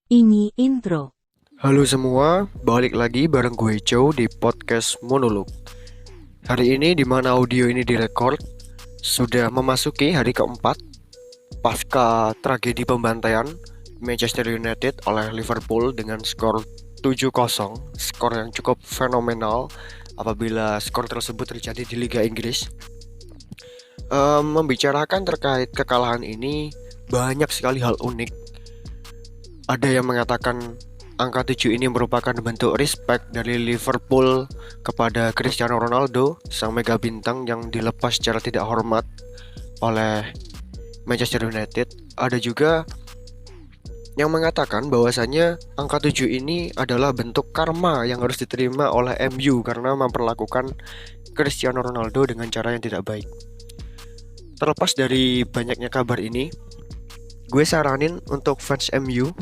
Ini intro. Halo semua, balik lagi bareng gue Joe di podcast Monolog. Hari ini di mana audio ini direkord sudah memasuki hari keempat pasca tragedi pembantaian Manchester United oleh Liverpool dengan skor 7-0, skor yang cukup fenomenal apabila skor tersebut terjadi di Liga Inggris. Membicarakan terkait kekalahan ini banyak sekali hal unik. Ada yang mengatakan angka 7 ini merupakan bentuk respect dari Liverpool kepada Cristiano Ronaldo, sang mega bintang yang dilepas secara tidak hormat oleh Manchester United. Ada juga yang mengatakan bahwasannya angka 7 ini adalah bentuk karma yang harus diterima oleh MU karena memperlakukan Cristiano Ronaldo dengan cara yang tidak baik. Terlepas dari banyaknya kabar ini, gue saranin untuk fans MU,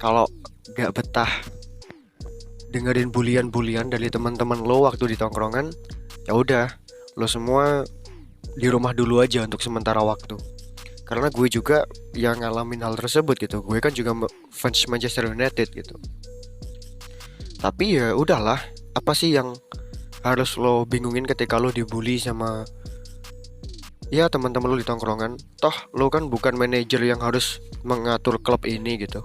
kalau gak betah dengerin bulian-bulian dari teman-teman lo waktu di tongkrongan, ya udah, lo semua di rumah dulu aja untuk sementara waktu. Karena gue juga yang ngalamin hal tersebut gitu. Gue kan juga fans Manchester United gitu. Tapi ya udahlah, apa sih yang harus lo bingungin ketika lo dibully sama ya teman-teman lo di tongkrongan? Toh lo kan bukan manajer yang harus mengatur klub ini gitu.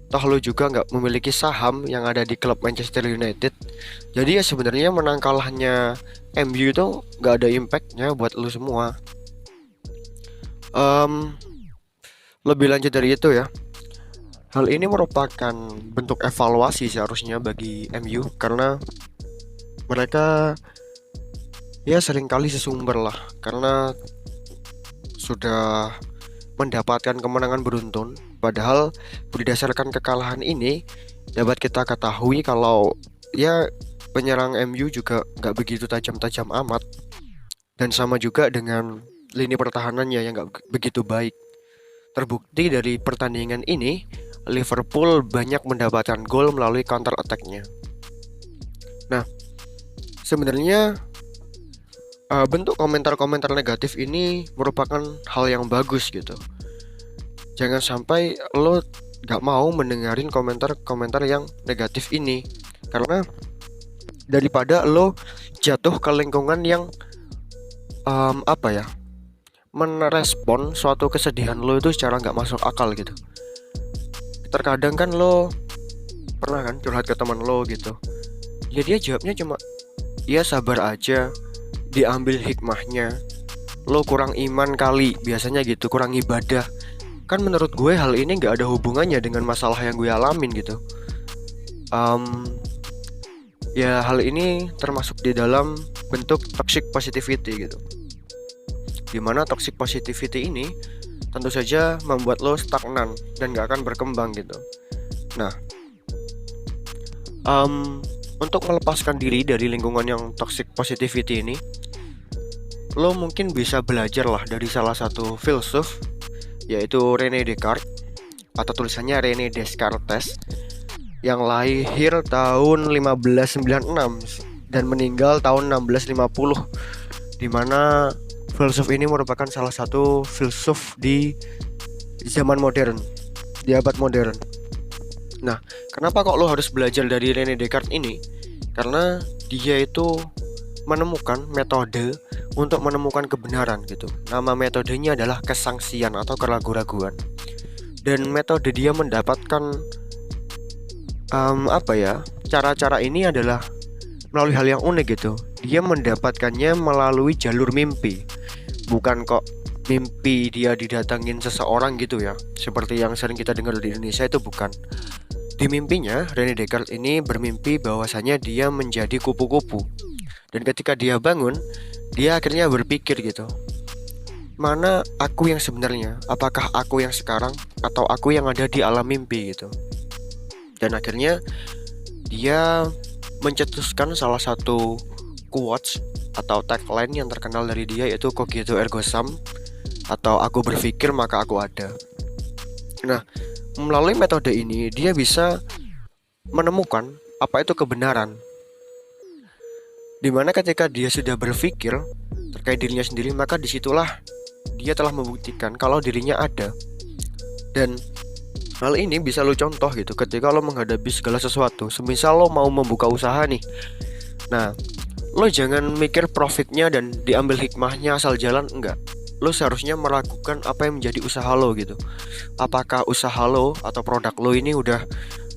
Toh lo juga nggak memiliki saham yang ada di klub Manchester United. Jadi ya sebenarnya menang kalahnya MU itu nggak ada impactnya buat lo semua. Em, Lebih lanjut dari itu ya, hal ini merupakan bentuk evaluasi seharusnya bagi MU karena mereka ya seringkali sesumber lah, karena sudah mendapatkan kemenangan beruntun. Padahal berdasarkan kekalahan ini dapat kita ketahui kalau ya penyerang MU juga nggak begitu tajam-tajam amat, dan sama juga dengan lini pertahanannya yang nggak begitu baik. Terbukti dari pertandingan ini, Liverpool banyak mendapatkan gol melalui counter attack-nya. Nah, sebenarnya bentuk komentar-komentar negatif ini merupakan hal yang bagus gitu. Jangan sampai lo gak mau mendengarin komentar-komentar yang negatif ini, karena daripada lo jatuh ke lingkungan yang apa ya, merespon suatu kesedihan lo itu secara nggak masuk akal gitu. Terkadang kan lo pernah kan curhat ke teman lo gitu, ya dia jawabnya cuma ya sabar aja, diambil hikmahnya, lo kurang iman kali, biasanya gitu, kurang ibadah. Kan menurut gue hal ini nggak ada hubungannya dengan masalah yang gue alamin gitu. Em, Ya hal ini termasuk di dalam bentuk toxic positivity gitu, dimana toxic positivity ini tentu saja membuat lo stagnan dan gak akan berkembang gitu. Nah, untuk melepaskan diri dari lingkungan yang toxic positivity ini, lo mungkin bisa belajar lah dari salah satu filsuf, yaitu René Descartes, atau tulisannya René Descartes, yang lahir tahun 1596 dan meninggal tahun 1650, di mana filsuf ini merupakan salah satu filsuf di zaman modern, di abad modern. Nah, kenapa kok lo harus belajar dari René Descartes ini? Karena dia itu menemukan metode untuk menemukan kebenaran gitu. Nama metodenya adalah kesangsian atau keraguan-raguan. Dan metode dia mendapatkan apa ya? Cara-cara ini adalah melalui hal yang unik gitu. Dia mendapatkannya melalui jalur mimpi. Bukan kok mimpi dia didatangin seseorang gitu ya, seperti yang sering kita dengar di Indonesia, itu bukan. Di mimpinya, René Descartes ini bermimpi bahwasanya dia menjadi kupu-kupu. Dan ketika dia bangun, dia akhirnya berpikir gitu, mana aku yang sebenarnya? Apakah aku yang sekarang atau aku yang ada di alam mimpi gitu? Dan akhirnya dia mencetuskan salah satu quotes atau tagline yang terkenal dari dia, yaitu cogito ergo sum, atau aku berpikir maka aku ada. Nah, melalui metode ini dia bisa menemukan apa itu kebenaran. Dimana ketika dia sudah berpikir terkait dirinya sendiri, maka disitulah dia telah membuktikan kalau dirinya ada. Dan Hal ini bisa lo contoh gitu ketika lo menghadapi segala sesuatu. Semisal lo mau membuka usaha nih. Nah, lo jangan mikir profitnya dan diambil hikmahnya asal jalan, enggak. Lo seharusnya meragukan apa yang menjadi usaha lo gitu. Apakah usaha lo atau produk lo ini udah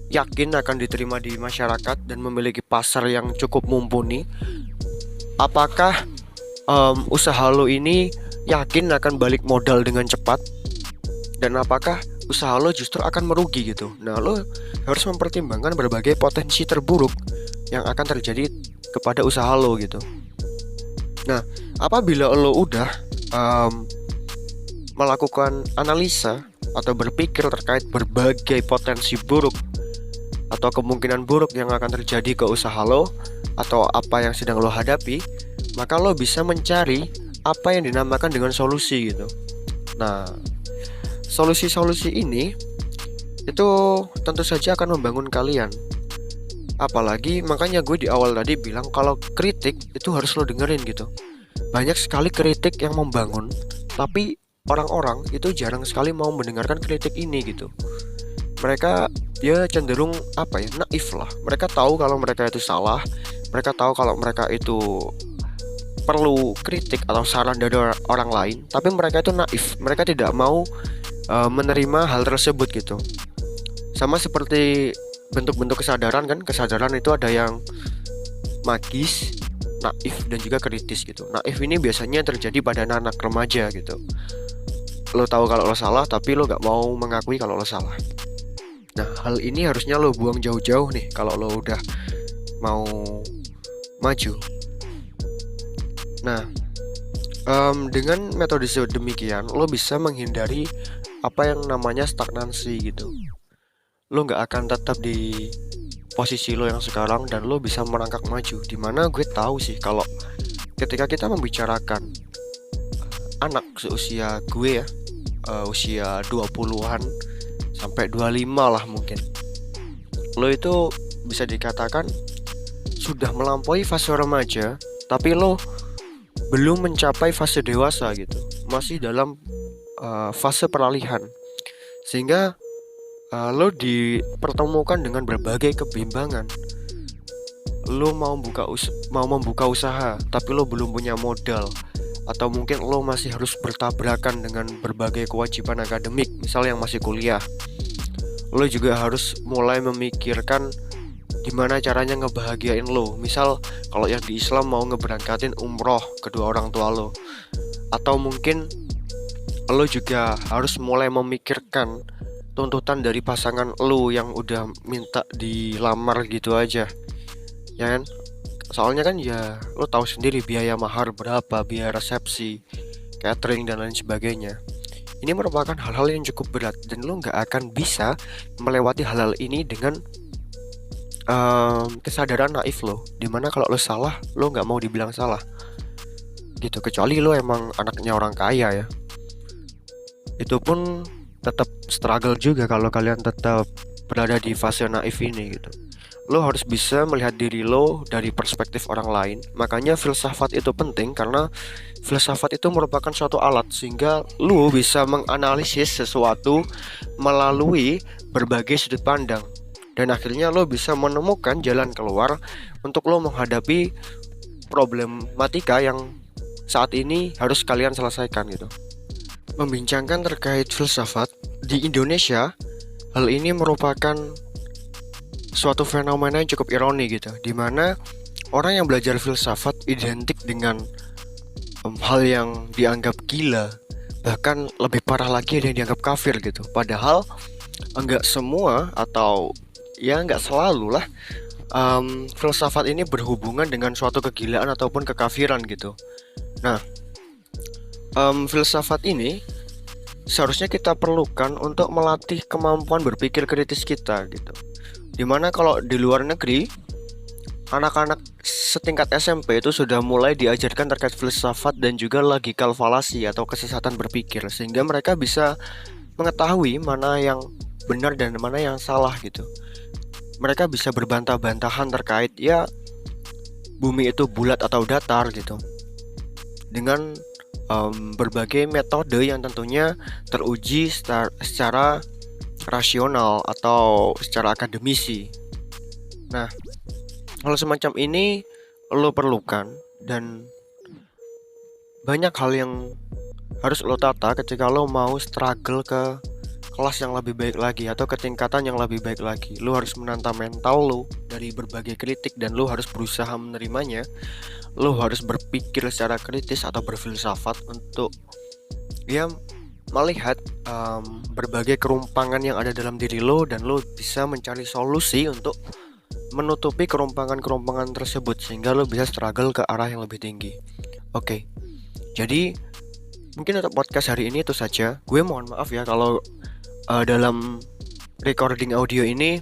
yakin akan diterima di masyarakat dan memiliki pasar yang cukup mumpuni? Apakah usaha lo ini yakin akan balik modal dengan cepat? Dan apakah usaha lo justru akan merugi gitu? Nah, lo harus mempertimbangkan berbagai potensi terburuk yang akan terjadi kepada usaha lo gitu. Nah, apabila lo udah melakukan analisa atau berpikir terkait berbagai potensi buruk atau kemungkinan buruk yang akan terjadi ke usaha lo atau apa yang sedang lo hadapi, maka lo bisa mencari apa yang dinamakan dengan solusi gitu. Nah, solusi-solusi ini itu tentu saja akan membangun kalian. Apalagi makanya gue di awal tadi bilang kalau kritik itu harus lo dengerin gitu. Banyak sekali kritik yang membangun, tapi orang-orang itu jarang sekali mau mendengarkan kritik ini gitu. Mereka dia cenderung apa ya, naif lah. Mereka tahu kalau mereka itu salah, mereka tahu kalau mereka itu perlu kritik atau saran dari orang lain, tapi mereka itu naif. Mereka tidak mau menerima hal tersebut gitu. Sama seperti bentuk-bentuk kesadaran kan, kesadaran itu ada yang magis, naif, dan juga kritis gitu. Naif ini biasanya terjadi pada anak remaja gitu. Lo tahu kalau lo salah, tapi lo gak mau mengakui kalau lo salah. Nah, hal ini harusnya lo buang jauh-jauh nih kalau lo udah mau maju. Nah, dengan metode demikian, lo bisa menghindari apa yang namanya stagnansi gitu. Lo nggak akan tetap di posisi lo yang sekarang dan lo bisa merangkak maju. Dimana gue tahu sih kalau ketika kita membicarakan anak seusia gue ya, usia 20-an sampai 25 lah mungkin, lo itu bisa dikatakan sudah melampaui fase remaja, tapi lo belum mencapai fase dewasa gitu, masih dalam fase peralihan, sehingga lo dipertemukan dengan berbagai kebimbangan. Lo mau membuka usaha, tapi lo belum punya modal, atau mungkin lo masih harus bertabrakan dengan berbagai kewajiban akademik, misal yang masih kuliah. Lo juga harus mulai memikirkan gimana caranya ngebahagiain lo. Misal kalau yang di Islam mau ngeberangkatin umroh kedua orang tua lo, atau mungkin lo juga harus mulai memikirkan tuntutan dari pasangan lo yang udah minta dilamar gitu aja, ya kan? Soalnya kan ya lo tahu sendiri biaya mahar berapa, biaya resepsi, catering, dan lain sebagainya. Ini merupakan hal-hal yang cukup berat dan lo nggak akan bisa melewati hal-hal ini dengan kesadaran naif lo, dimana kalau lo salah lo nggak mau dibilang salah gitu, kecuali lo emang anaknya orang kaya ya. Itu pun tetap struggle juga kalau kalian tetap berada di fase naif ini gitu. Lo harus bisa melihat diri lo dari perspektif orang lain. Makanya filsafat itu penting, karena filsafat itu merupakan suatu alat sehingga lo bisa menganalisis sesuatu melalui berbagai sudut pandang. Dan akhirnya lo bisa menemukan jalan keluar untuk lo menghadapi problematika yang saat ini harus kalian selesaikan gitu. Membincangkan terkait filsafat di Indonesia, hal ini merupakan suatu fenomena yang cukup ironi gitu, dimana orang yang belajar filsafat identik dengan hal yang dianggap gila, bahkan lebih parah lagi ada yang dianggap kafir gitu. Padahal enggak semua, atau ya enggak selalu lah, filsafat ini berhubungan dengan suatu kegilaan ataupun kekafiran gitu. Nah, filsafat ini seharusnya kita perlukan untuk melatih kemampuan berpikir kritis kita gitu. Dimana kalau di luar negeri, anak-anak setingkat SMP itu sudah mulai diajarkan terkait filsafat dan juga logikal falasi atau kesesatan berpikir, sehingga mereka bisa mengetahui mana yang benar dan mana yang salah gitu. Mereka bisa berbantah-bantahan terkait ya bumi itu bulat atau datar gitu, dengan berbagai metode yang tentunya teruji secara rasional atau secara akademisi. Nah, hal semacam ini lo perlukan, dan banyak hal yang harus lo tata ketika lo mau struggle ke kelas yang lebih baik lagi atau ke tingkatan yang lebih baik lagi. Lo harus menantang mental lo dari berbagai kritik dan lo harus berusaha menerimanya. Lo harus berpikir secara kritis atau berfilsafat untuk ya melihat berbagai kerumpangan yang ada dalam diri lo, dan lo bisa mencari solusi untuk menutupi kerumpangan-kerumpangan tersebut sehingga lo bisa struggle ke arah yang lebih tinggi. Oke. Jadi mungkin untuk podcast hari ini itu saja. Gue mohon maaf ya kalau dalam recording audio ini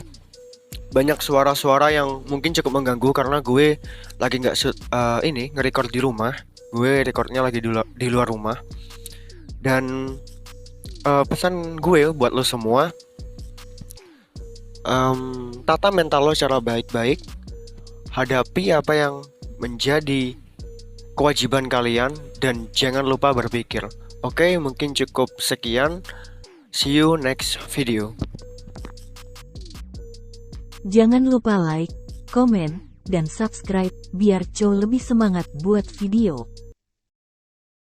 banyak suara-suara yang mungkin cukup mengganggu karena gue lagi nggak nge-record di rumah. Gue recordnya lagi di luar rumah. Dan pesan gue buat lo semua, tata mental lo secara baik-baik, hadapi apa yang menjadi kewajiban kalian, dan jangan lupa berpikir. Oke, mungkin cukup sekian. See you next video. Jangan lupa like, komen, dan subscribe biar Chow lebih semangat buat video.